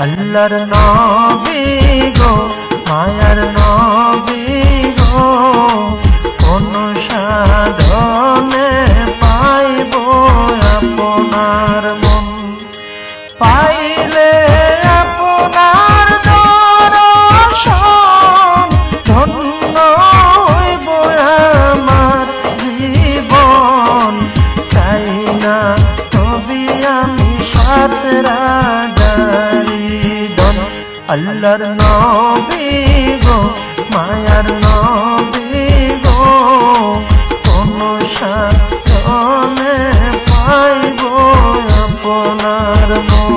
আল্লাহর নবী গো মায়ার নবী গো কোন সাধনে পাইব আপনার মন পাইলে আপনার দর্শন ধন্য হইব আমার জীবন চাই না তবে আমি সাত রাজারি ধন আল্লাহর নবী গো মায়ার নবী গো কোন সাধনে পাইব আপনার মন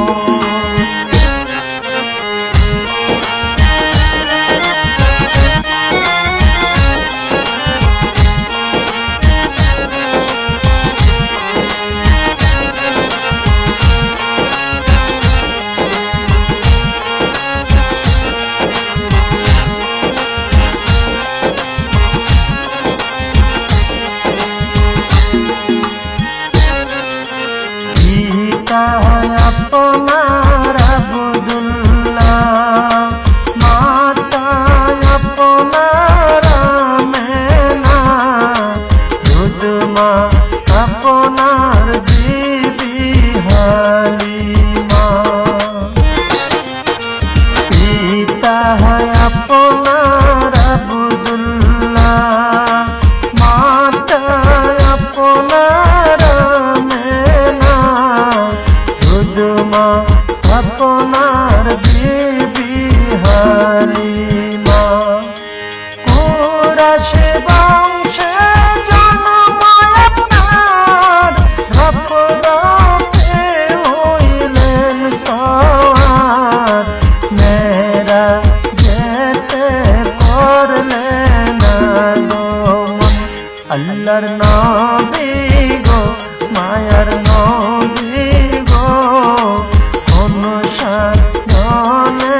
আপনার আব্দুল্লাহ মাতা আপনার আমেনা দুধমা আপনার বিবি হালিমা পিতা আপনার আব্দুল্লাহ মাতা আপনার আমেনা দুধমা আপনার বিবি হালিমা কুরাশে বংশে জন্ম আপনার রফরফে হইলেন সওয়ার মেরা যেতে করলেন আগমন আল্লাহর নবী গো মায়ার নবী গো কোন সাধনে